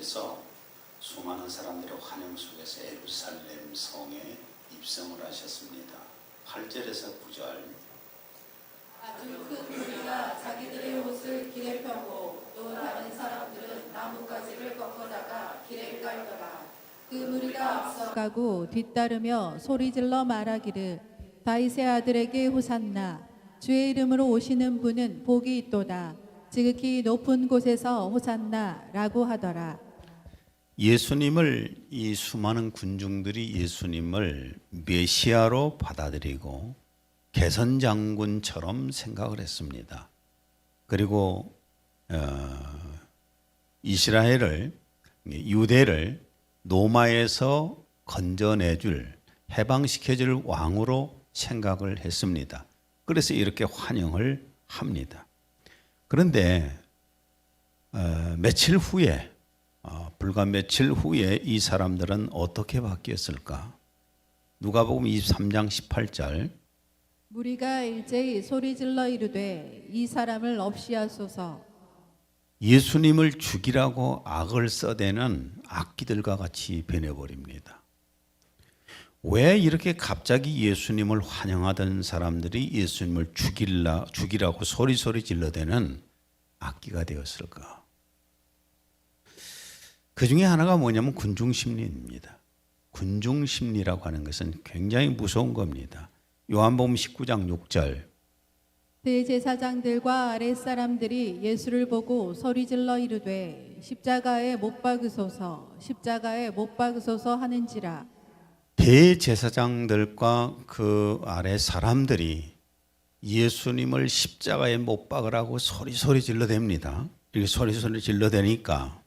예수님께서 수많은 사람들의 환영 속에서 예루살렘 성에 입성을 하셨습니다. 8절에서 9절. 아주 큰 무리가 자기들의 옷을 길에 펴고 또 다른 사람들은 나뭇가지를 꺾어다가 길에 깔더라. 그 무리가 앞서 가고 뒤따르며 소리질러 말하기를 다윗의 아들에게 호산나 주의 이름으로 오시는 분은 복이 있도다. 지극히 높은 곳에서 호산나라고 하더라. 예수님을 이 수많은 군중들이 예수님을 메시아로 받아들이고 개선장군처럼 생각을 했습니다. 그리고 이스라엘을 유대를 노마에서 건져내줄 해방시켜줄 왕으로 생각을 했습니다. 그래서 이렇게 환영을 합니다. 그런데 며칠 후에 불과 며칠 후에 이 사람들은 어떻게 바뀌었을까? 누가복음 23장 18절. 무리가 일제히 소리질러 이르되 이 사람을 없이 하소서. 예수님을 죽이라고 악을 써대는 악기들과 같이 변해버립니다. 왜 이렇게 갑자기 예수님을 환영하던 사람들이 예수님을 죽이라고 소리 질러대는 악기가 되었을까? 그 중에 하나가 뭐냐면 군중심리입니다. 군중심리라고 하는 것은 굉장히 무서운 겁니다. 요한복음 19장 6절. 대제사장들과 아랫사람들이 예수를 보고 소리질러 이르되 십자가에 못 박으소서 십자가에 못 박으소서 하는지라. 대제사장들과 그 아래 사람들이 예수님을 십자가에 못 박으라고 소리 질러댑니다. 이렇게 소리 질러대니까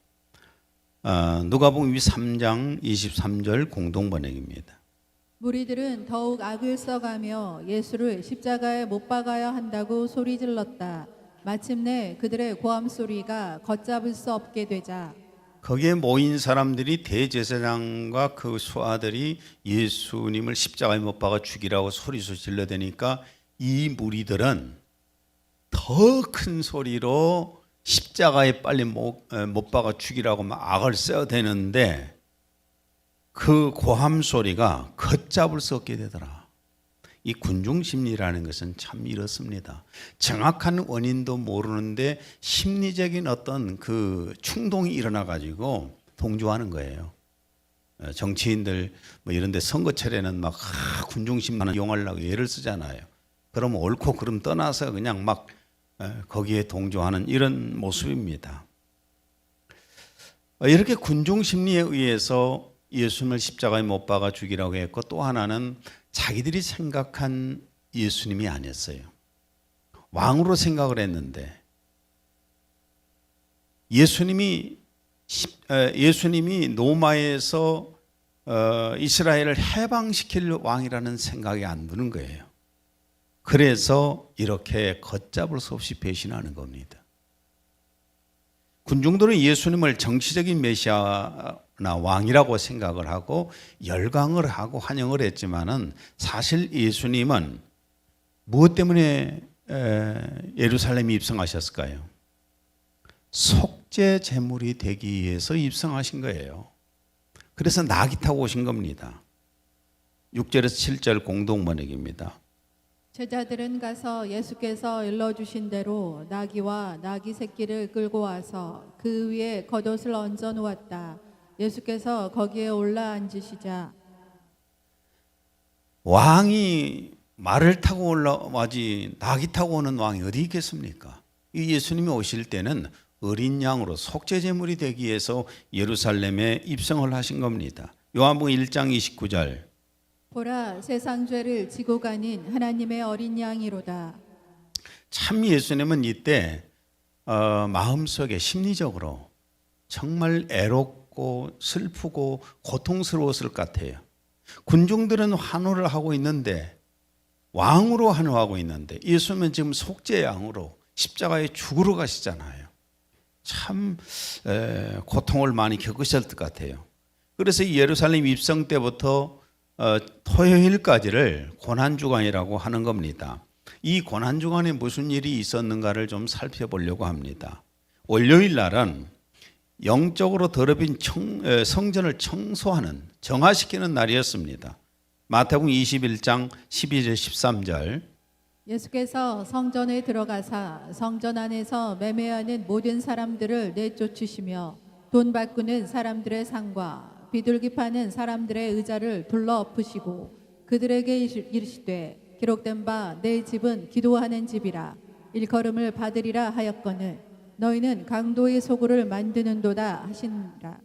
누가복음 3장 23절 공동번역입니다. 무리들은 더욱 악을 써가며 예수를 십자가에 못 박아야 한다고 소리질렀다. 마침내 그들의 고함 소리가 걷잡을 수 없게 되자 거기에 모인 사람들이 대제사장과 그 수하들이 예수님을 십자가에 못 박아 죽이라고 소리 질러대니까 이 무리들은 더 큰 소리로 십자가에 빨리 못 박아 죽이라고 막 악을 써대는데 그 고함 소리가 걷잡을 수 없게 되더라. 이 군중심리라는 것은 참 이렇습니다. 정확한 원인도 모르는데 심리적인 어떤 그 충동이 일어나 가지고 동조하는 거예요. 정치인들 뭐 이런데 선거철에는 막 군중심리를 이용하려고 예를 쓰잖아요. 그럼 옳고 그름 떠나서 그냥 막 거기에 동조하는 이런 모습입니다. 이렇게 군중심리에 의해서 예수님을 십자가에 못 박아 죽이라고 했고, 또 하나는 자기들이 생각한 예수님이 아니었어요. 왕으로 생각을 했는데 예수님이 노마에서 이스라엘을 해방시킬 왕이라는 생각이 안 드는 거예요. 그래서 이렇게 걷잡을 수 없이 배신하는 겁니다. 군중들은 예수님을 정치적인 메시아나 왕이라고 생각을 하고 열광을 하고 환영을 했지만은 사실 예수님은 무엇 때문에 예루살렘에 입성하셨을까요? 속죄 제물이 되기 위해서 입성하신 거예요. 그래서 나귀 타고 오신 겁니다. 6절에서 7절 공동번역입니다. 제자들은 가서 예수께서 일러주신 대로 나귀와 나귀 새끼를 끌고 와서 그 위에 겉옷을 얹어 놓았다. 예수께서 거기에 올라 앉으시자 왕이 말을 타고 올라와지 나귀 타고 오는 왕이 어디 있겠습니까? 이 예수님이 오실 때는 어린 양으로 속죄 제물이 되기 위해서 예루살렘에 입성을 하신 겁니다. 요한복음 1장 29절. 보라 세상 죄를 지고 가는 하나님의 어린 양이로다. 참 예수님은 이때 마음속에 심리적으로 정말 애롭고 슬프고 고통스러웠을 것 같아요. 군중들은 환호를 하고 있는데, 왕으로 환호하고 있는데, 예수님은 지금 속죄 양으로 십자가에 죽으러 가시잖아요. 참 고통을 많이 겪으셨을 것 같아요. 그래서 이 예루살렘 입성 때부터 토요일까지를 고난주간이라고 하는 겁니다. 이 고난주간에 무슨 일이 있었는가를 좀 살펴보려고 합니다. 월요일 날은 영적으로 더럽힌 성전을 청소하는, 정화시키는 날이었습니다. 마태복음 21장 12절 13절. 예수께서 성전에 들어가사 성전 안에서 매매하는 모든 사람들을 내쫓으시며 돈 바꾸는 사람들의 상과 비둘기 파는 사람들의 의자를 둘러 엎으시고 그들에게 이르시되 기록된 바 내 집은 기도하는 집이라 일컬음을 받으리라 하였거늘 너희는 강도의 소굴을 만드는도다 하시니라.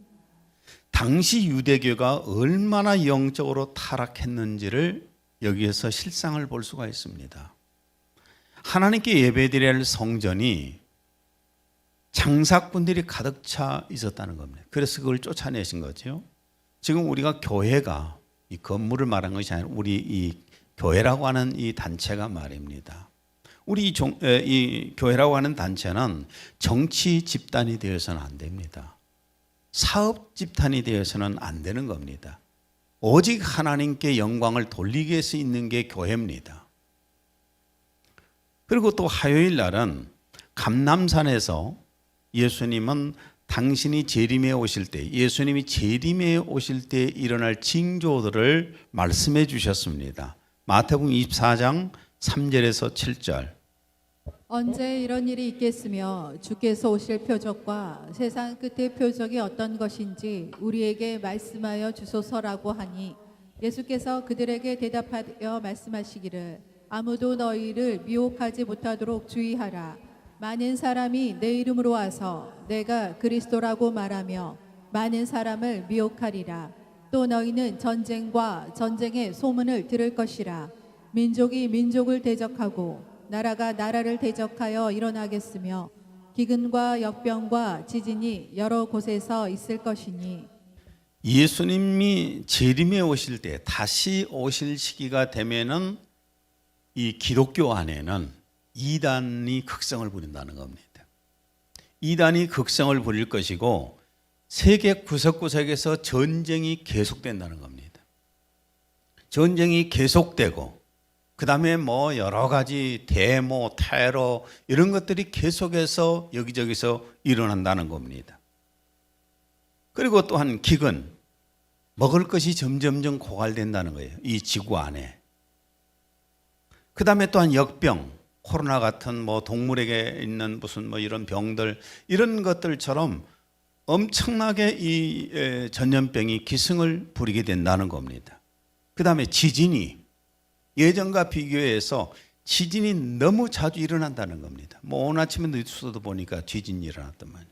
당시 유대교가 얼마나 영적으로 타락했는지를 여기에서 실상을 볼 수가 있습니다. 하나님께 예배드려야 할 성전이 장사꾼들이 가득 차 있었다는 겁니다. 그래서 그걸 쫓아내신 거죠. 지금 우리가 교회가 이 건물을 말한 것이 아니라 우리 이 교회라고 하는 이 단체가 말입니다. 우리 이 교회라고 하는 단체는 정치 집단이 되어서는 안 됩니다. 사업 집단이 되어서는 안 되는 겁니다. 오직 하나님께 영광을 돌리기 위해서 있는 게 교회입니다. 그리고 또 화요일 날은 감람산에서 예수님은 당신이 재림에 오실 때, 예수님이 재림에 오실 때 일어날 징조들을 말씀해 주셨습니다. 마태복음 24장 3절에서 7절. 언제 이런 일이 있겠으며 주께서 오실 표적과 세상 끝의 표적이 어떤 것인지 우리에게 말씀하여 주소서라고 하니 예수께서 그들에게 대답하여 말씀하시기를 아무도 너희를 미혹하지 못하도록 주의하라. 많은 사람이 내 이름으로 와서 내가 그리스도라고 말하며 많은 사람을 미혹하리라. 또 너희는 전쟁과 전쟁의 소문을 들을 것이라. 민족이 민족을 대적하고 나라가 나라를 대적하여 일어나겠으며 기근과 역병과 지진이 여러 곳에서 있을 것이니 예수님이 재림에 오실 때 다시 오실 시기가 되면은 이 기독교 안에는 이단이 극성을 부린다는 겁니다. 이단이 극성을 부릴 것이고 세계 구석구석에서 전쟁이 계속된다는 겁니다. 전쟁이 계속되고 그 다음에 뭐 여러 가지 데모, 테러 이런 것들이 계속해서 여기저기서 일어난다는 겁니다. 그리고 또한 기근, 먹을 것이 점점점 고갈된다는 거예요. 이 지구 안에. 그 다음에 또한 역병, 코로나 같은 뭐 동물에게 있는 무슨 뭐 이런 병들 이런 것들처럼 엄청나게 이 전염병이 기승을 부리게 된다는 겁니다. 그 다음에 지진이 예전과 비교해서 지진이 너무 자주 일어난다는 겁니다. 뭐 오늘 아침에 뉴스도 보니까 지진이 일어났더만.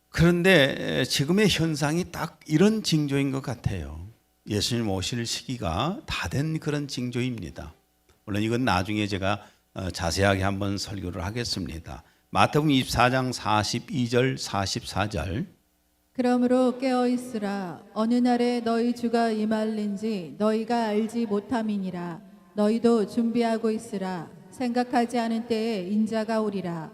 그런데 지금의 현상이 딱 이런 징조인 것 같아요. 예수님 오실 시기가 다 된 그런 징조입니다. 물론 이건 나중에 제가 자세하게 한번 설교를 하겠습니다. 마태복음 24장 42절 44절. 그러므로 깨어 있으라. 어느 날에 너희 주가 임할는지 너희가 알지 못함이니라. 너희도 준비하고 있으라. 생각하지 않은 때에 인자가 오리라.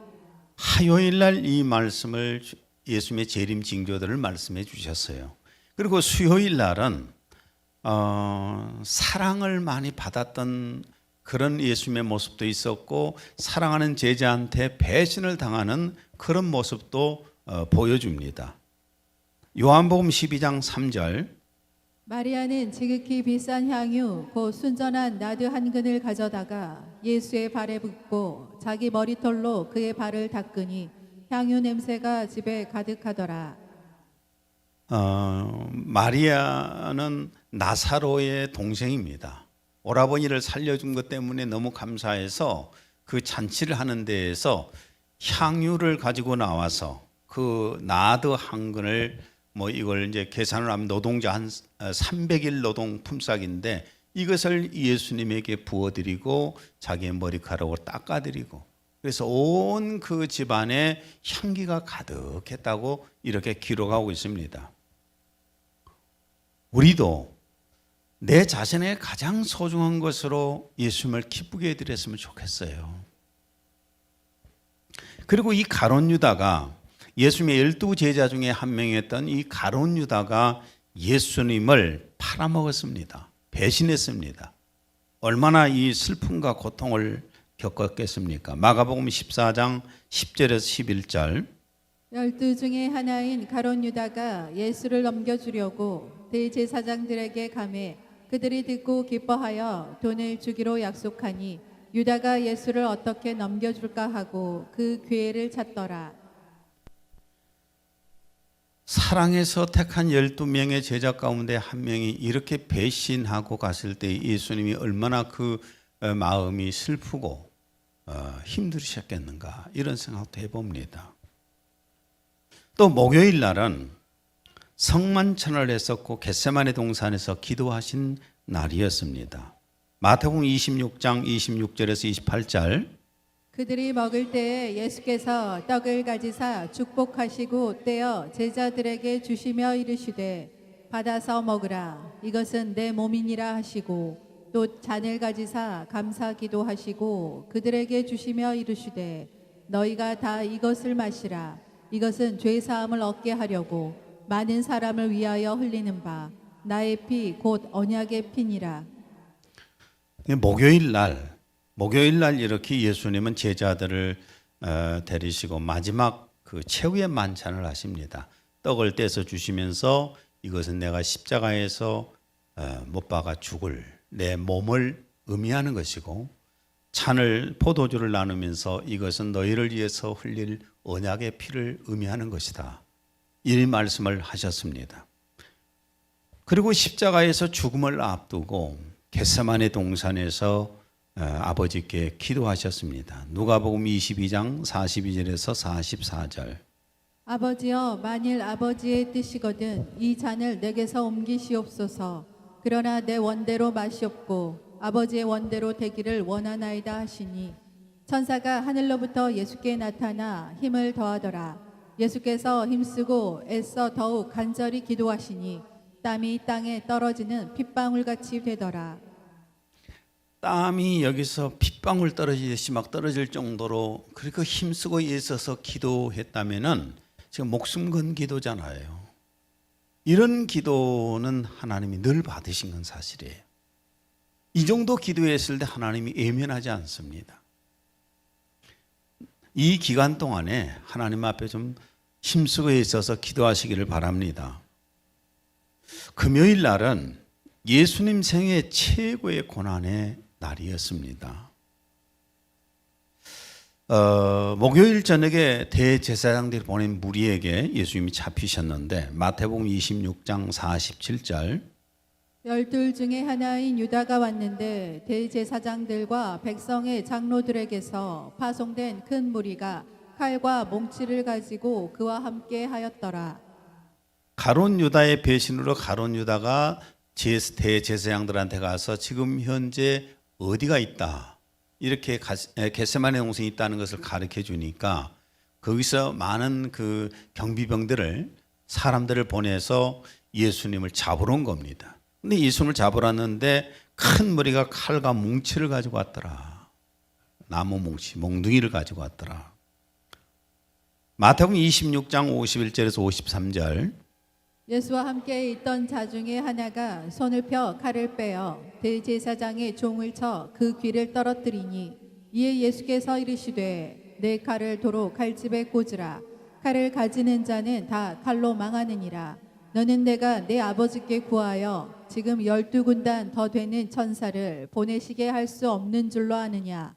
화요일 날 이 말씀을 예수님의 재림 징조들을 말씀해 주셨어요. 그리고 수요일 날은 사랑을 많이 받았던 그런 예수님의 모습도 있었고 사랑하는 제자한테 배신을 당하는 그런 모습도 보여줍니다. 요한복음 12장 3절. 마리아는 지극히 비싼 향유 곧 순전한 나드 한 근을 가져다가 예수의 발에 붓고 자기 머리털로 그의 발을 닦으니 향유 냄새가 집에 가득하더라. 마리아는 나사로의 동생입니다. 오라버니를 살려준 것 때문에 너무 감사해서 그 잔치를 하는 데에서 향유를 가지고 나와서 그 나드 한 근을 뭐 이걸 이제 계산을 하면 노동자 한 300일 노동 품삯인데 이것을 예수님에게 부어드리고 자기의 머리카락으로 닦아드리고 그래서 온 그 집안에 향기가 가득했다고 이렇게 기록하고 있습니다. 우리도 내 자신의 가장 소중한 것으로 예수님을 기쁘게 해드렸으면 좋겠어요. 그리고 이 가룟 유다가 예수님의 12제자 중에 한 명이었던 이 가룟 유다가 예수님을 팔아먹었습니다. 배신했습니다. 얼마나 이 슬픔과 고통을 겪었겠습니까? 마가복음 14장 10절에서 11절. 12 중에 하나인 가룟 유다가 예수를 넘겨주려고 대제사장들에게 가매 그들이 듣고 기뻐하여 돈을 주기로 약속하니 유다가 예수를 어떻게 넘겨줄까 하고 그 기회를 찾더라. 사랑해서 택한 12명의 제자 가운데 한 명이 이렇게 배신하고 갔을 때 예수님이 얼마나 그 마음이 슬프고 힘들으셨겠는가 이런 생각도 해봅니다. 또 목요일 날은 성만찬을 했었고 겟세마네 동산에서 기도하신 날이었습니다. 마태복음 26장 26절에서 28절 그들이 먹을 때에 예수께서 떡을 가지사 축복하시고 떼어 제자들에게 주시며 이르시되 받아서 먹으라 이것은 내 몸이니라 하시고 또 잔을 가지사 감사 기도하시고 그들에게 주시며 이르시되 너희가 다 이것을 마시라 이것은 죄 사함을 얻게 하려고 많은 사람을 위하여 흘리는 바 나의 피 곧 언약의 피니라. 목요일 날 이렇게 예수님은 제자들을 데리시고 마지막 그 최후의 만찬을 하십니다. 떡을 떼서 주시면서 이것은 내가 십자가에서 못 박아 죽을 내 몸을 의미하는 것이고 잔을 포도주를 나누면서 이것은 너희를 위해서 흘릴 언약의 피를 의미하는 것이다. 이 말씀을 하셨습니다. 그리고 십자가에서 죽음을 앞두고 겟세마네 동산에서 아버지께 기도하셨습니다. 누가복음 22장 42절에서 44절. 아버지여 만일 아버지의 뜻이거든 이 잔을 내게서 옮기시옵소서. 그러나 내 원대로 마시옵고 아버지의 원대로 되기를 원하나이다 하시니 천사가 하늘로부터 예수께 나타나 힘을 더하더라. 예수께서 힘쓰고 애써 더욱 간절히 기도하시니 땀이 땅에 떨어지는 핏방울같이 되더라. 땀이 여기서 핏방울 떨어지듯이 막 떨어질 정도로 그렇게 힘쓰고 애써서 기도했다면은 지금 목숨 건 기도잖아요. 이런 기도는 하나님이 늘 받으신 건 사실이에요. 이 정도 기도했을 때 하나님이 외면하지 않습니다. 이 기간 동안에 하나님 앞에 좀 힘쓰고 있어서 기도하시기를 바랍니다. 금요일 날은 예수님 생애 최고의 고난의 날이었습니다. 목요일 저녁에 대제사장들이 보낸 무리에게 예수님이 잡히셨는데 마태복음 26장 47절 12 중에 하나인 유다가 왔는데 대제사장들과 백성의 장로들에게서 파송된 큰 무리가 칼과 몽치를 가지고 그와 함께 하였더라. 가룟 유다의 배신으로 가룟 유다가 대제사장들한테 가서 지금 현재 어디가 있다 이렇게 겟세마네 동산이 있다는 것을 가르쳐 주니까 거기서 많은 그 경비병들을 사람들을 보내서 예수님을 잡으러 온 겁니다. 근데 예수님을 잡으러 왔는데 큰 무리가 칼과 뭉치를 가지고 왔더라. 나무 뭉치, 몽둥이를 가지고 왔더라. 마태복음 26장 51절에서 53절 예수와 함께 있던 자 중에 하나가 손을 펴 칼을 빼어 대제사장의 종을 쳐 그 귀를 떨어뜨리니 이에 예수께서 이르시되 내 칼을 도로 칼집에 꽂으라. 칼을 가지는 자는 다 칼로 망하느니라. 너는 내가 내 아버지께 구하여 지금 12군단 더 되는 천사를 보내시게 할 수 없는 줄로 아느냐.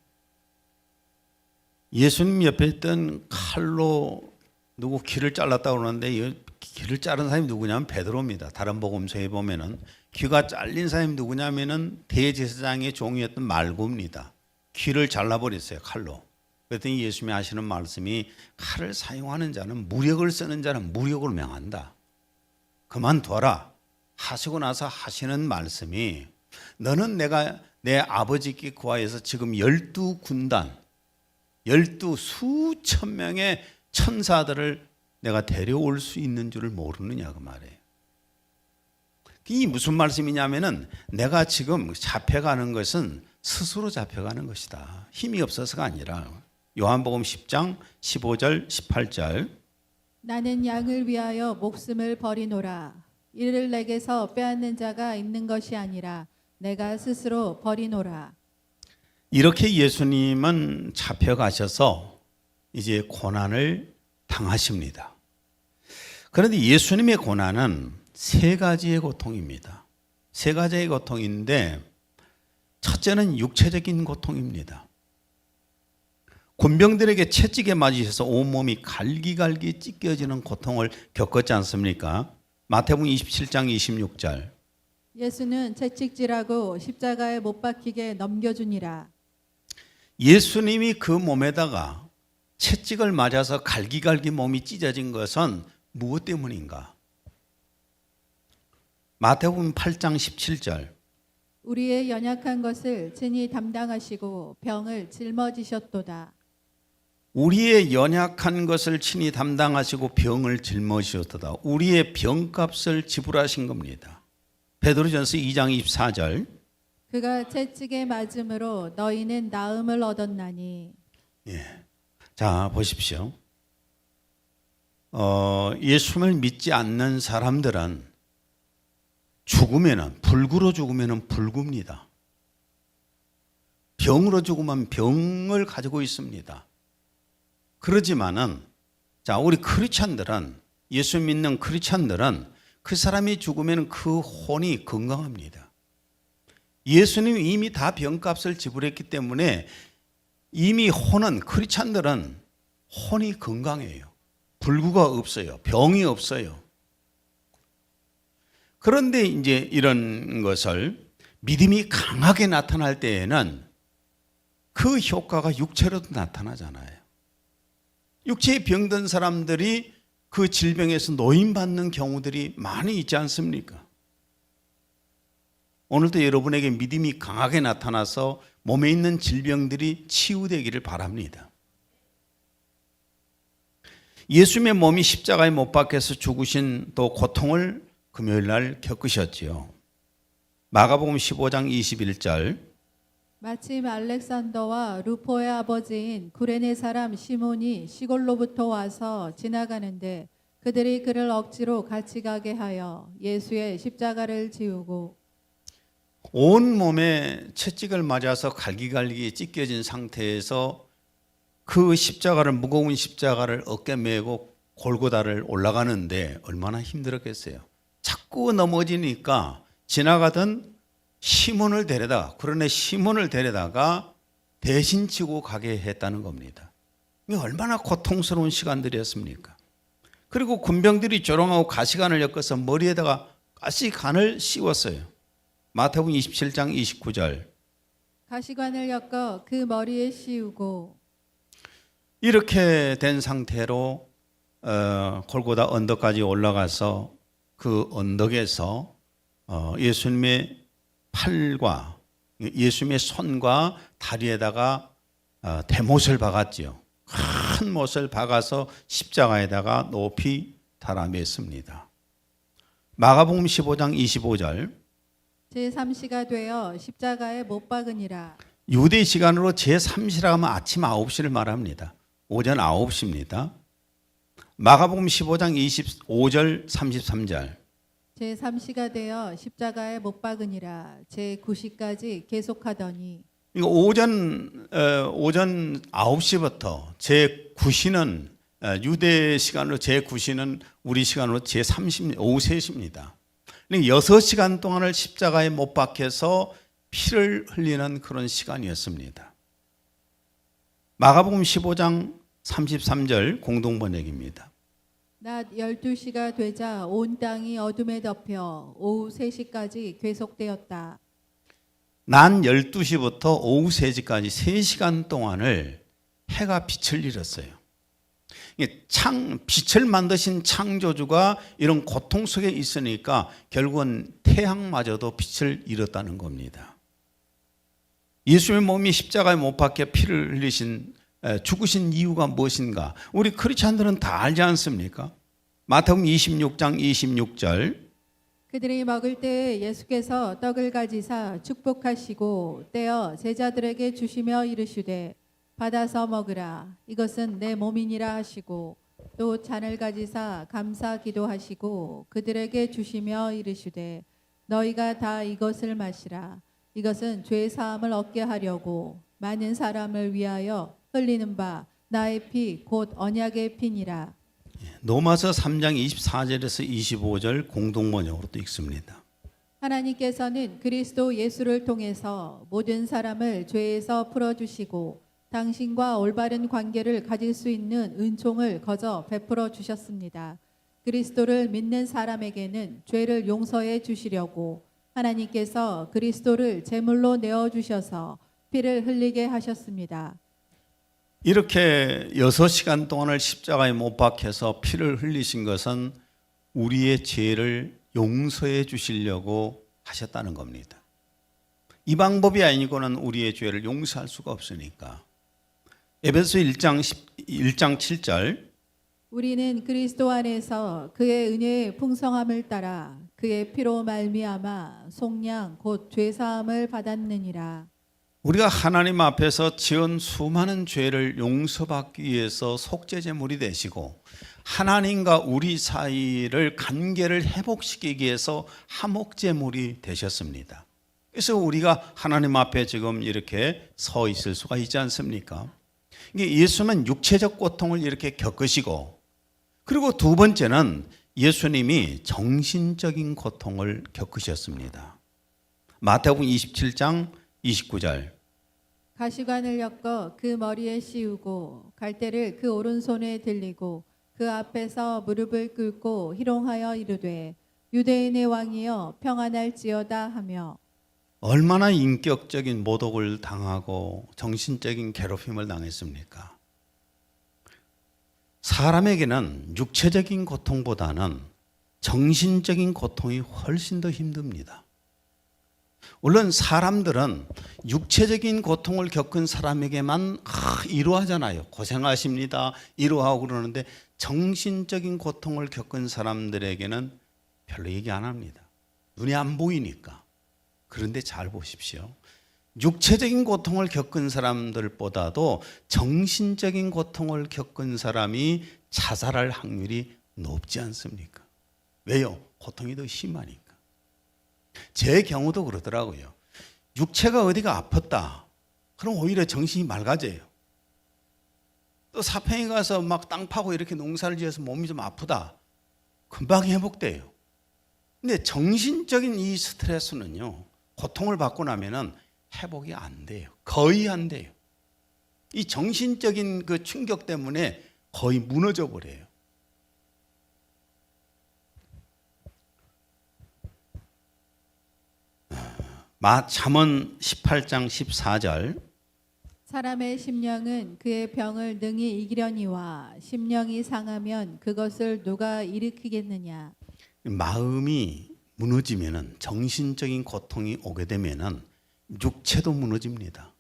예수님 옆에 있던 칼로 누구 귀를 잘랐다고 그러는데 이 귀를 자른 사람이 누구냐면 베드로입니다. 다른 복음서에 보면은 귀가 잘린 사람이 누구냐면은 대제사장의 종이었던 말구입니다. 귀를 잘라버렸어요, 칼로. 그랬더니 예수님이 하시는 말씀이 칼을 사용하는 자는 무력을 쓰는 자는 무력으로 명한다. 그만둬라 하시고 나서 하시는 말씀이 너는 내가 내 아버지께 구하여서 지금 12군단 12 수천 명의 천사들을 내가 데려올 수 있는 줄을 모르느냐 그 말이에요. 이 무슨 말씀이냐면은 내가 지금 잡혀가는 것은 스스로 잡혀가는 것이다. 힘이 없어서가 아니라 요한복음 10장 15절 18절 나는 양을 위하여 목숨을 버리노라. 이를 내게서 빼앗는 자가 있는 것이 아니라 내가 스스로 버리노라. 이렇게 예수님은 잡혀가셔서 이제 고난을 당하십니다. 그런데 예수님의 고난은 세 가지의 고통입니다. 세 가지의 고통인데 첫째는 육체적인 고통입니다. 군병들에게 채찍에 맞으셔서 온몸이 갈기갈기 찢겨지는 고통을 겪었지 않습니까? 마태복음 27장 26절. 예수는 채찍질하고 십자가에 못 박히게 넘겨주니라. 예수님이 그 몸에다가 채찍을 맞아서 갈기갈기 몸이 찢어진 것은 무엇 때문인가? 마태복음 8장 17절. 우리의 연약한 것을 친히 담당하시고 병을 짊어지셨도다. 우리의 연약한 것을 친히 담당하시고 병을 짊어지셨도다. 우리의 병값을 지불하신 겁니다. 베드로전서 2장 24절. 그가 채찍에 맞음으로 너희는 나음을 얻었나니. 자, 보십시오. 예수를 믿지 않는 사람들은 죽으면은, 불구로 죽으면은 불구입니다. 병으로 죽으면 병을 가지고 있습니다. 그러지만은, 자, 우리 크리스찬들은, 예수 믿는 크리스찬들은 그 사람이 죽으면 그 혼이 건강합니다. 예수님이 이미 다 병값을 지불했기 때문에 이미 혼은, 크리스찬들은 혼이 건강해요. 불구가 없어요. 병이 없어요. 그런데 이제 이런 것을 믿음이 강하게 나타날 때에는 그 효과가 육체로도 나타나잖아요. 육체에 병든 사람들이 그 질병에서 노인받는 경우들이 많이 있지 않습니까? 오늘도 여러분에게 믿음이 강하게 나타나서 몸에 있는 질병들이 치유되기를 바랍니다. 예수님의 몸이 십자가에 못 박혀서 죽으신 또 고통을 금요일 날 겪으셨지요. 마가복음 15장 21절. 마침 알렉산더와 루포의 아버지인 구레네 사람 시몬이 시골로부터 와서 지나가는데 그들이 그를 억지로 같이 가게 하여 예수의 십자가를 지우고 온 몸에 채찍을 맞아서 갈기갈기 찢겨진 상태에서 그 십자가를, 무거운 십자가를 어깨 메고 골고다를 올라가는데 얼마나 힘들었겠어요. 자꾸 넘어지니까 지나가던 시몬을 데려다가, 그러네 시몬을 데려다가 대신 치고 가게 했다는 겁니다. 이게 얼마나 고통스러운 시간들이었습니까? 그리고 군병들이 조롱하고 가시관을 엮어서 머리에다가 가시관을 씌웠어요. 마태복음 27장 29절. 가시관을 엮어 그 머리에 씌우고 이렇게 된 상태로 골고다 언덕까지 올라가서 그 언덕에서 예수님의 팔과 예수님의 손과 다리에다가 대못을 박았지요. 큰 못을 박아서 십자가에다가 높이 달아맸습니다. 마가복음 15장 25절. 제3시가 되어 십자가에 못 박으니라. 유대 시간으로 제3시라 하면 아침 9시를 말합니다. 오전 9시입니다. 마가복음 15장 25절 33절. 제3시가 되어 십자가에 못 박으니라. 제9시까지 계속하더니 이거 오전 9시부터 제9시는 유대 시간으로 제9시는 우리 시간으로 제30 오후 3시입니다. 그러니까 6시간 동안을 십자가에 못 박혀서 피를 흘리는 그런 시간이었습니다. 마가복음 15장 33절 공동번역입니다. 낮 12시가 되자 온 땅이 어둠에 덮여 오후 3시까지 계속되었다. 낮 12시부터 오후 3시까지 3시간 동안을 해가 빛을 잃었어요. 빛을 만드신 창조주가 이런 고통 속에 있으니까 결국은 태양마저도 빛을 잃었다는 겁니다. 예수의 몸이 십자가에 못 박혀 피를 흘리신 죽으신 이유가 무엇인가? 우리 크리스찬들은 다 알지 않습니까? 마태복음 26장 26절. 그들이 먹을 때 예수께서 떡을 가지사 축복하시고 떼어 제자들에게 주시며 이르시되 받아서 먹으라 이것은 내 몸이니라 하시고 또 잔을 가지사 감사 기도하시고 그들에게 주시며 이르시되 너희가 다 이것을 마시라 이것은 죄 사함을 얻게 하려고 많은 사람을 위하여 흘리는 바 나의 피 곧 언약의 피니라. 로마서 3장 24절에서 25절 공동번역으로 또 읽습니다. 하나님께서는 그리스도 예수를 통해서 모든 사람을 죄에서 풀어주시고 당신과 올바른 관계를 가질 수 있는 은총을 거저 베풀어 주셨습니다. 그리스도를 믿는 사람에게는 죄를 용서해 주시려고 하나님께서 그리스도를 제물로 내어주셔서 피를 흘리게 하셨습니다. 이렇게 6시간 동안을 십자가에 못 박혀서 피를 흘리신 것은 우리의 죄를 용서해 주시려고 하셨다는 겁니다. 이 방법이 아니고는 우리의 죄를 용서할 수가 없으니까. 에베소 1장 7절 우리는 그리스도 안에서 그의 은혜의 풍성함을 따라 그의 피로 말미암아 속량 곧 죄사함을 받았느니라. 우리가 하나님 앞에서 지은 수많은 죄를 용서받기 위해서 속죄제물이 되시고 하나님과 우리 사이를 관계를 회복시키기 위해서 화목제물이 되셨습니다. 그래서 우리가 하나님 앞에 지금 이렇게 서 있을 수가 있지 않습니까? 이게 예수는 육체적 고통을 이렇게 겪으시고 그리고 두 번째는 예수님이 정신적인 고통을 겪으셨습니다. 마태복음 27장 29절 가시관을 엮어 그 머리에 씌우고 갈대를 그 오른손에 들리고 그 앞에서 무릎을 꿇고 희롱하여 이르되 유대인의 왕이여 평안할지어다 하며. 얼마나 인격적인 모독을 당하고 정신적인 괴롭힘을 당했습니까? 사람에게는 육체적인 고통보다는 정신적인 고통이 훨씬 더 힘듭니다. 물론 사람들은 육체적인 고통을 겪은 사람에게만 위로하잖아요. 고생하십니다. 위로하고 그러는데 정신적인 고통을 겪은 사람들에게는 별로 얘기 안 합니다. 눈이 안 보이니까. 그런데 잘 보십시오. 육체적인 고통을 겪은 사람들보다도 정신적인 고통을 겪은 사람이 자살할 확률이 높지 않습니까? 왜요? 고통이 더 심하니까. 제 경우도 그러더라고요. 육체가 어디가 아팠다. 그럼 오히려 정신이 맑아져요. 또 사평에 가서 막 땅 파고 이렇게 농사를 지어서 몸이 좀 아프다. 금방 회복돼요. 근데 정신적인 이 스트레스는요. 고통을 받고 나면은 회복이 안 돼요. 거의 안 돼요. 이 정신적인 그 충격 때문에 거의 무너져 버려요. 잠언 18장 14절 사람의 심령은 그의 병을 능히 이기려니와 심령이 상하면 그것을 누가 일으키겠느냐. 마음이 무너지면은 정신적인 고통이 오게 되면은 육체도 무너집니다.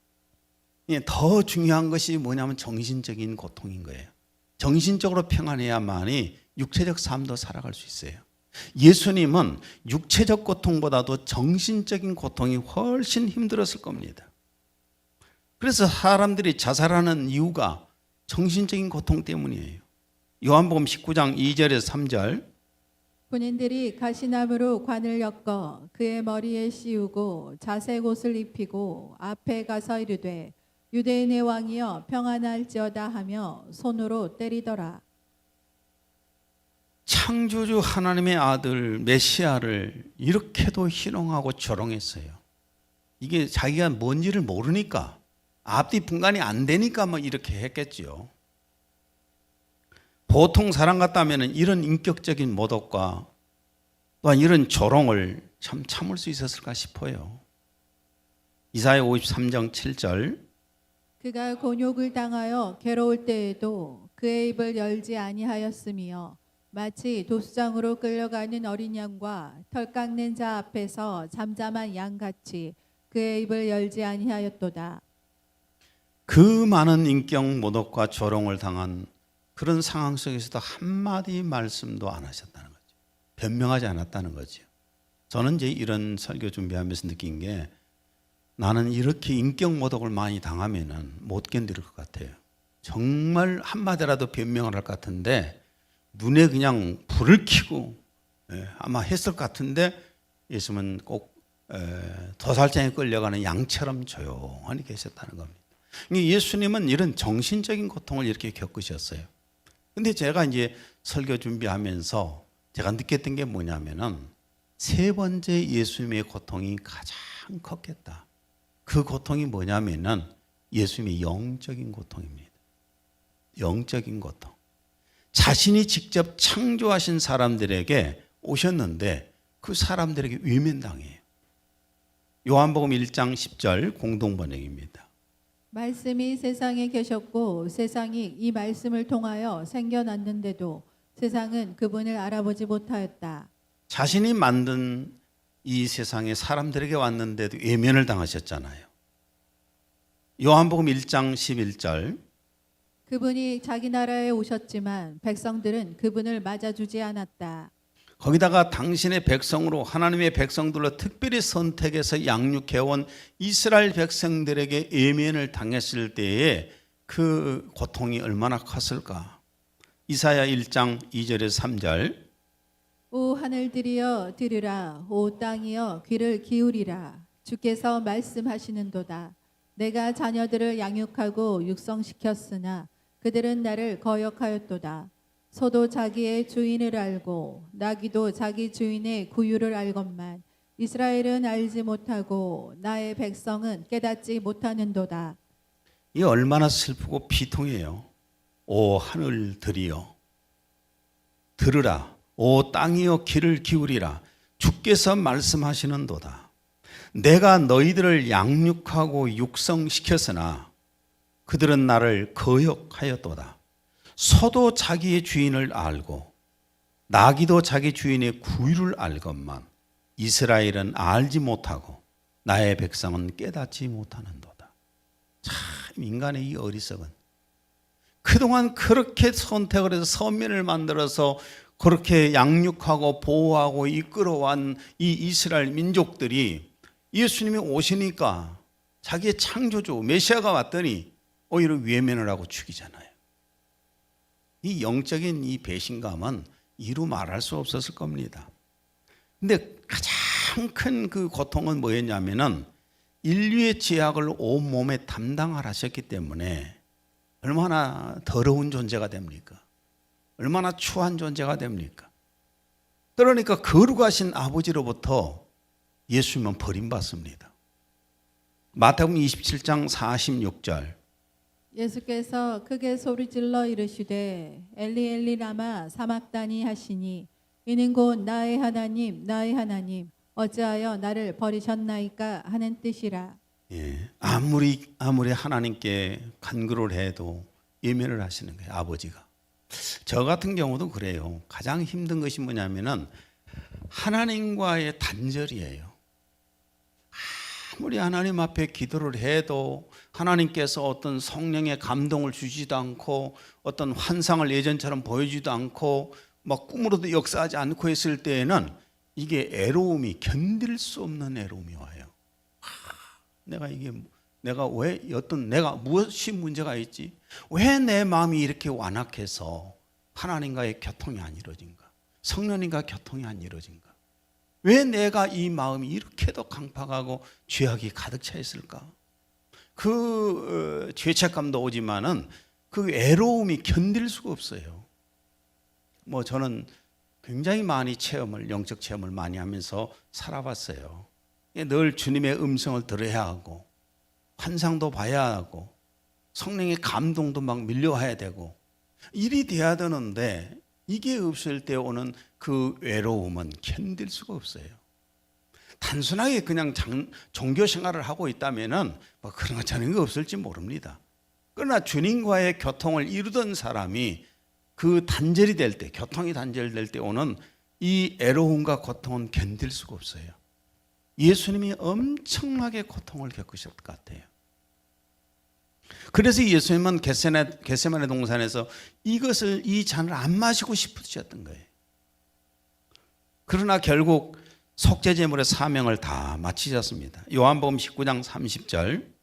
더 중요한 것이 뭐냐면 정신적인 고통인 거예요. 정신적으로 평안해야만이 육체적 삶도 살아갈 수 있어요. 예수님은 육체적 고통보다도 정신적인 고통이 훨씬 힘들었을 겁니다. 그래서 사람들이 자살하는 이유가 정신적인 고통 때문이에요. 요한복음 19장 2절에서 3절 군인들이 가시나무로 관을 엮어 그의 머리에 씌우고 자색 옷을 입히고 앞에 가서 이르되 유대인의 왕이여 평안할지어다 하며 손으로 때리더라. 창조주 하나님의 아들 메시아를 이렇게도 희롱하고 조롱했어요. 이게 자기가 뭔지를 모르니까 앞뒤 분간이 안 되니까 뭐 이렇게 했겠죠. 보통 사람 같다면 이런 인격적인 모독과 또한 이런 조롱을 참 참을 수 있었을까 싶어요. 이사야 53장 7절 그가 곤욕을 당하여 괴로울 때에도 그의 입을 열지 아니하였으며 마치 도수장으로 끌려가는 어린 양과 털 깎는 자 앞에서 잠잠한 양같이 그의 입을 열지 아니하였도다. 그 많은 인격 모독과 조롱을 당한 그런 상황 속에서도 한마디 말씀도 안 하셨다는 거죠. 변명하지 않았다는 거죠. 저는 이제 이런 설교 준비하면서 느낀 게 나는 이렇게 인격 모독을 많이 당하면은 못 견딜 것 같아요. 정말 한마디라도 변명을 할 것 같은데 눈에 그냥 불을 켜고 아마 했을 것 같은데 예수님은 꼭 도살장에 끌려가는 양처럼 조용히 계셨다는 겁니다. 예수님은 이런 정신적인 고통을 이렇게 겪으셨어요. 근데 제가 이제 설교 준비하면서 제가 느꼈던 게 뭐냐면은 세 번째 예수님의 고통이 가장 컸겠다. 그 고통이 뭐냐면은 예수님의 영적인 고통입니다. 영적인 고통. 자신이 직접 창조하신 사람들에게 오셨는데 그 사람들에게 외면당해요. 요한복음 1장 10절 공동번역입니다. 말씀이 세상에 계셨고 세상이 이 말씀을 통하여 생겨났는데도 세상은 그분을 알아보지 못하였다. 자신이 만든 이 세상에 사람들에게 왔는데도 외면을 당하셨잖아요. 요한복음 1장 11절 그분이 자기 나라에 오셨지만 백성들은 그분을 맞아주지 않았다. 거기다가 당신의 백성으로 하나님의 백성들로 특별히 선택해서 양육해온 이스라엘 백성들에게 외면을 당했을 때에 그 고통이 얼마나 컸을까. 이사야 1장 2절에서 3절 오 하늘들이여 들으라 오 땅이여 귀를 기울이라 주께서 말씀하시는도다. 내가 자녀들을 양육하고 육성시켰으나 그들은 나를 거역하였도다. 소도 자기의 주인을 알고 나귀도 자기 주인의 구유를 알건만 이스라엘은 알지 못하고 나의 백성은 깨닫지 못하는도다. 이 얼마나 슬프고 비통해요. 오 하늘들이여 들으라 오 땅이여 귀를 기울이라 주께서 말씀하시는도다. 내가 너희들을 양육하고 육성시켰으나 그들은 나를 거역하였도다. 소도 자기의 주인을 알고 나귀도 자기 주인의 구유를 알건만 이스라엘은 알지 못하고 나의 백성은 깨닫지 못하는도다. 참 인간의 이 어리석은 그동안 그렇게 선택을 해서 선민을 만들어서 그렇게 양육하고 보호하고 이끌어온 이 이스라엘 민족들이 예수님이 오시니까 자기의 창조주 메시아가 왔더니 오히려 외면을 하고 죽이잖아요. 이 영적인 이 배신감은 이루 말할 수 없었을 겁니다. 근데 가장 큰 그 고통은 뭐였냐면은 인류의 죄악을 온몸에 담당하셨기 때문에 얼마나 더러운 존재가 됩니까? 얼마나 추한 존재가 됩니까? 그러니까 거룩하신 아버지로부터 예수님은 버림받습니다. 마태복음 27장 46절 예수께서 크게 소리질러 이르시되 엘리 엘리 라마 사막다니 하시니 이는 곧 나의 하나님 어찌하여 나를 버리셨나이까 하는 뜻이라. 예, 아무리 하나님께 간구를 해도 외면을 하시는 거예요. 아버지가. 저 같은 경우도 그래요. 가장 힘든 것이 뭐냐면은 하나님과의 단절이에요. 아무리 하나님 앞에 기도를 해도 하나님께서 어떤 성령의 감동을 주지도 않고 어떤 환상을 예전처럼 보여주지도 않고 막 꿈으로도 역사하지 않고 했을 때에는 이게 애로움이 견딜 수 없는 애로움이 와요. 내가 무엇이 문제가 있지? 왜 내 마음이 이렇게 완악해서 하나님과의 교통이 안 이루어진가? 성령님과 교통이 안 이루어진가? 왜 내가 이 마음이 이렇게도 강팍하고 죄악이 가득 차 있을까? 그 죄책감도 오지만은 그 애로움이 견딜 수가 없어요. 저는 굉장히 많이 영적 체험을 많이 하면서 살아봤어요. 늘 주님의 음성을 들어야 하고 환상도 봐야 하고 성령의 감동도 막 밀려와야 되고 일이 돼야 되는데 이게 없을 때 오는 그 외로움은 견딜 수가 없어요. 단순하게 그냥 종교 생활을 하고 있다면은 그런 거 저런 거 없을지 모릅니다. 그러나 주님과의 교통을 이루던 사람이 그 단절이 될 때, 교통이 단절될 때 오는 이 애로움과 고통은 견딜 수가 없어요. 예수님이 엄청나게 고통을 겪으셨을 것 같아요. 그래서 예수님은 겟세마네 동산에서 이 잔을 안 마시고 싶으셨던 거예요. 그러나 결국 속죄제물의 사명을 다 마치셨습니다. 요한복음 19장 30절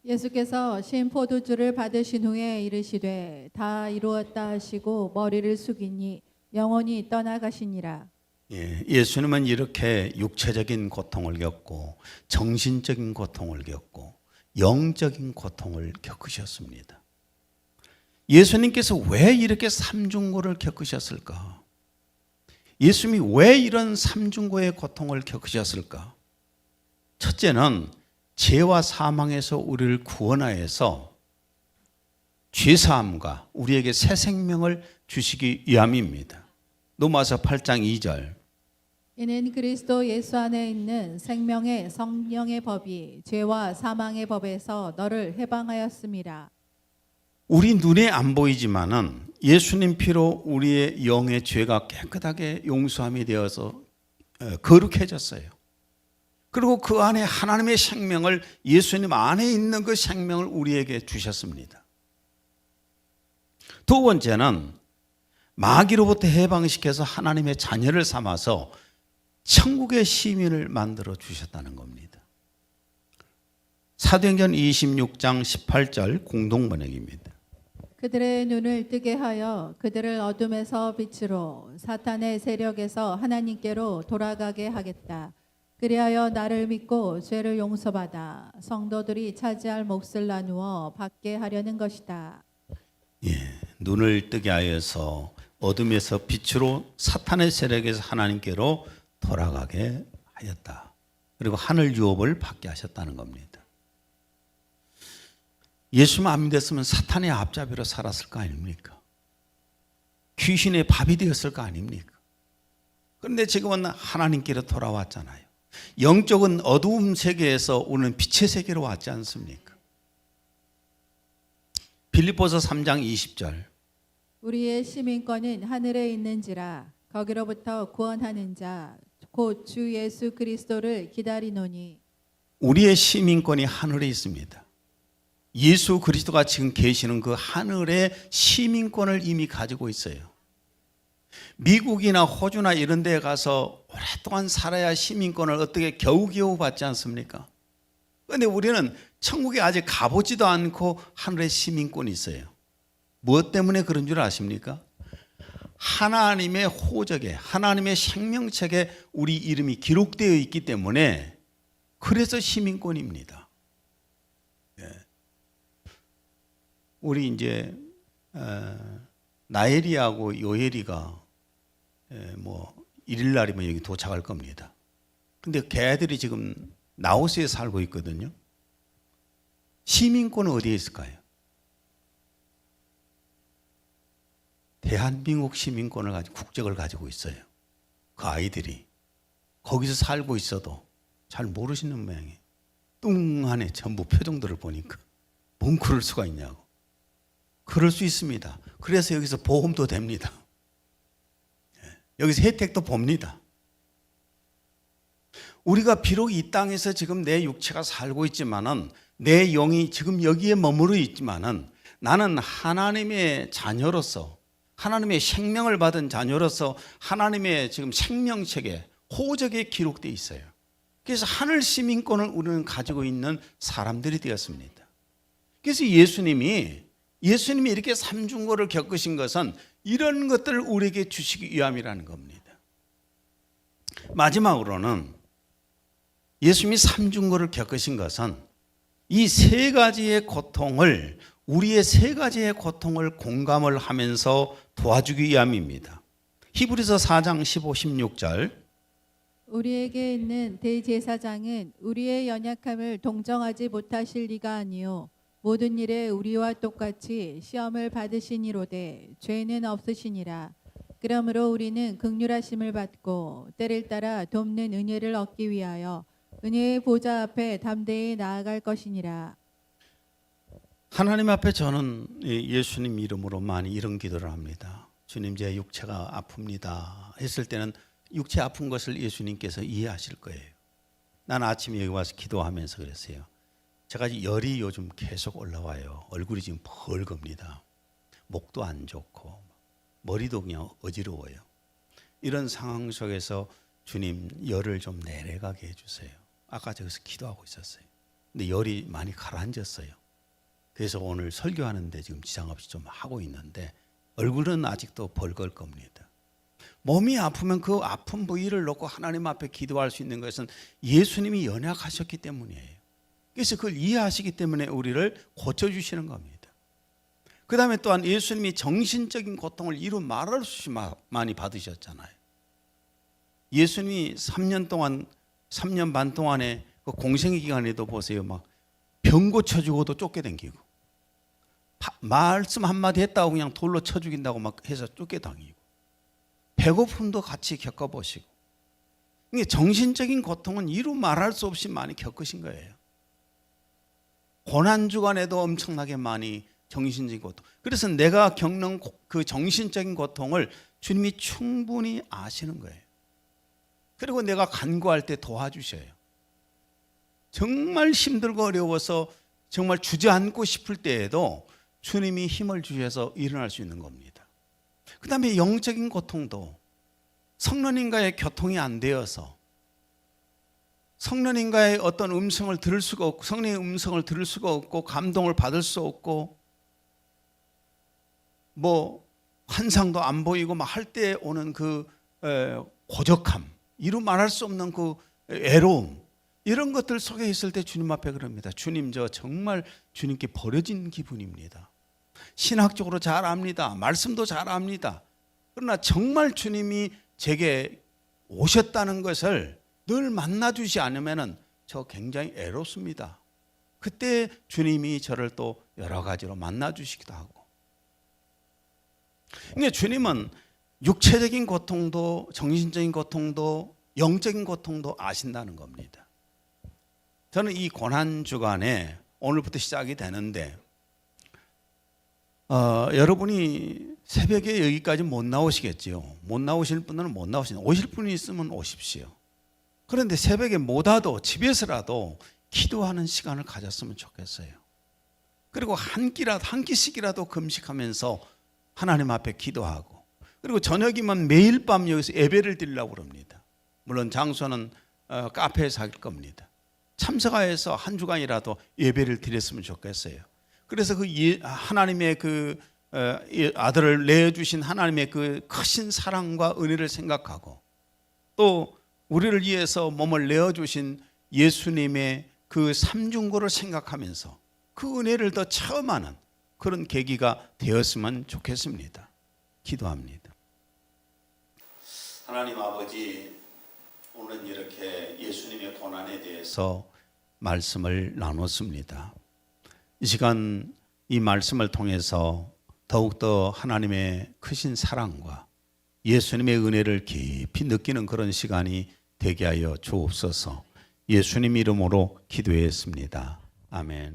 예수께서 신 포도주를 받으신 후에 이르시되 다 이루었다 하시고 머리를 숙이니 영원히 떠나가시니라. 예수님은 이렇게 육체적인 고통을 겪고 정신적인 고통을 겪고 영적인 고통을 겪으셨습니다. 예수님께서 왜 이렇게 삼중고를 겪으셨을까? 예수님이 왜 이런 삼중고의 고통을 겪으셨을까? 첫째는 죄와 사망에서 우리를 구원하여서 죄사함과 우리에게 새 생명을 주시기 위함입니다. 로마서 8장 2절. 이는 그리스도 예수 안에 있는 생명의 성령의 법이 죄와 사망의 법에서 너를 해방하였음이라. 우리 눈에 안 보이지만은 예수님 피로 우리의 영의 죄가 깨끗하게 용서함이 되어서 거룩해졌어요. 그리고 그 안에 하나님의 생명을, 예수님 안에 있는 그 생명을 우리에게 주셨습니다. 두 번째는 마귀로부터 해방시켜서 하나님의 자녀를 삼아서 천국의 시민을 만들어 주셨다는 겁니다. 사도행전 26장 18절 공동번역입니다. 그들의 눈을 뜨게 하여 그들을 어둠에서 빛으로 사탄의 세력에서 하나님께로 돌아가게 하겠다. 그리하여 나를 믿고 죄를 용서받아 성도들이 차지할 몫을 나누어 받게 하려는 것이다. 눈을 뜨게 하여서 어둠에서 빛으로 사탄의 세력에서 하나님께로 돌아가게 하였다. 그리고 하늘 유업을 받게 하셨다는 겁니다. 예수만 안 믿었으면 사탄의 앞잡이로 살았을 거 아닙니까? 귀신의 밥이 되었을 거 아닙니까? 그런데 지금은 하나님께로 돌아왔잖아요. 영적은 어두움 세계에서 우리는 빛의 세계로 왔지 않습니까? 빌립보서 3장 20절. 우리의 시민권은 하늘에 있는지라 거기로부터 구원하는 자 곧 주 예수 그리스도를 기다리노니. 우리의 시민권이 하늘에 있습니다. 예수 그리스도가 지금 계시는 그 하늘의 시민권을 이미 가지고 있어요. 미국이나 호주나 이런 데 가서 오랫동안 살아야 시민권을 어떻게 겨우겨우 받지 않습니까? 그런데 우리는 천국에 아직 가보지도 않고 하늘의 시민권이 있어요. 무엇 때문에 그런 줄 아십니까? 하나님의 호적에, 하나님의 생명책에 우리 이름이 기록되어 있기 때문에, 그래서 시민권입니다. 우리 이제 나엘이하고 요엘이가 뭐 1일 날이면 여기 도착할 겁니다. 근데 걔들이 지금 라오스에 살고 있거든요. 시민권은 어디에 있을까요? 대한민국 시민권을 가지고, 국적을 가지고 있어요. 그 아이들이 거기서 살고 있어도 잘 모르시는 모양이에요. 뚱하네, 전부 표정들을 보니까. 뭔 그럴 수가 있냐고. 그럴 수 있습니다. 그래서 여기서 보험도 됩니다. 여기서 혜택도 봅니다. 우리가 비록 이 땅에서 지금 내 육체가 살고 있지만은, 내 영이 지금 여기에 머무르 있지만은, 나는 하나님의 자녀로서, 하나님의 생명을 받은 자녀로서 하나님의 지금 생명책에, 호적에 기록되어 있어요. 그래서 하늘 시민권을 우리는 가지고 있는 사람들이 되었습니다. 그래서 예수님이 이렇게 삼중고를 겪으신 것은 이런 것들을 우리에게 주시기 위함이라는 겁니다. 마지막으로는 예수님이 삼중고를 겪으신 것은 이 세 가지의 고통을, 우리의 세 가지의 고통을 공감을 하면서 도와주기 위함입니다. 히브리서 4장 15, 16절. 우리에게 있는 대제사장은 우리의 연약함을 동정하지 못하실 리가 아니요 모든 일에 우리와 똑같이 시험을 받으시니로되 죄는 없으시니라. 그러므로 우리는 긍휼하심을 받고 때를 따라 돕는 은혜를 얻기 위하여 은혜의 보좌 앞에 담대히 나아갈 것이니라. 하나님 앞에 저는 예수님 이름으로 많이 이런 기도를 합니다. 주님, 제 육체가 아픕니다 했을 때는 육체 아픈 것을 예수님께서 이해하실 거예요. 난 아침에 여기 와서 기도하면서 그랬어요. 제가 열이 요즘 계속 올라와요. 얼굴이 지금 벌겁니다. 목도 안 좋고 머리도 그냥 어지러워요. 이런 상황 속에서 주님, 열을 좀 내려가게 해주세요. 아까 저기서 기도하고 있었어요. 근데 열이 많이 가라앉았어요. 그래서 오늘 설교하는데 지금 지장 없이 좀 하고 있는데, 얼굴은 아직도 벌걸 겁니다. 몸이 아프면 그 아픈 부위를 놓고 하나님 앞에 기도할 수 있는 것은 예수님이 연약하셨기 때문이에요. 그래서 그걸 이해하시기 때문에 우리를 고쳐주시는 겁니다. 그 다음에 또한 예수님이 정신적인 고통을 이루 말할 수 없이 많이 받으셨잖아요. 예수님이 3년 반 동안에 그 공생의 기간에도 보세요. 막 병 고쳐 죽어도 쫓겨다니고, 말씀 한마디 했다고 그냥 돌로 쳐 죽인다고 막 해서 쫓겨다니고, 배고픔도 같이 겪어보시고, 이게 정신적인 고통은 이루 말할 수 없이 많이 겪으신 거예요. 고난 주간에도 엄청나게 많이 정신적인 고통. 그래서 내가 겪는 그 정신적인 고통을 주님이 충분히 아시는 거예요. 그리고 내가 간구할 때 도와주셔요. 정말 힘들고 어려워서 정말 주저앉고 싶을 때에도 주님이 힘을 주셔서 일어날 수 있는 겁니다. 그 다음에 영적인 고통도 성령님과의 교통이 안 되어서 성령님과의 어떤 음성을 들을 수가 없고, 성령의 음성을 들을 수가 없고, 감동을 받을 수 없고, 뭐 환상도 안 보이고 막 할 때 오는 그 고적함, 이루 말할 수 없는 그 애로움, 이런 것들 속에 있을 때 주님 앞에 그럽니다. 주님, 저 정말 주님께 버려진 기분입니다. 신학적으로 잘 압니다. 말씀도 잘 압니다. 그러나 정말 주님이 제게 오셨다는 것을 늘 만나주지 않으면 저 굉장히 애롭습니다. 그때 주님이 저를 또 여러 가지로 만나주시기도 하고. 그러니까 주님은 육체적인 고통도 정신적인 고통도 영적인 고통도 아신다는 겁니다. 저는 이 고난주간에 오늘부터 시작이 되는데 여러분이 새벽에 여기까지 못 나오시겠죠. 못 나오실 분들은 못 나오시는, 오실 분이 있으면 오십시오. 그런데 새벽에 못 와도 집에서라도 기도하는 시간을 가졌으면 좋겠어요. 그리고 한 끼씩이라도 금식하면서 하나님 앞에 기도하고, 그리고 저녁이면 매일 밤 여기서 예배를 드리려고 합니다. 물론 장소는 카페에서 할 겁니다. 참석하여서 한 주간이라도 예배를 드렸으면 좋겠어요. 그래서 그 하나님의 그 아들을 내어주신 하나님의 그 크신 사랑과 은혜를 생각하고, 또 우리를 위해서 몸을 내어주신 예수님의 그 삼중고를 생각하면서 그 은혜를 더 체험하는 그런 계기가 되었으면 좋겠습니다. 기도합니다. 하나님 아버지, 오늘 이렇게 예수님의 고난에 대해서 말씀을 나눴습니다. 이 시간 이 말씀을 통해서 더욱더 하나님의 크신 사랑과 예수님의 은혜를 깊이 느끼는 그런 시간이 되게 하여 주옵소서. 예수님 이름으로 기도했습니다. 아멘.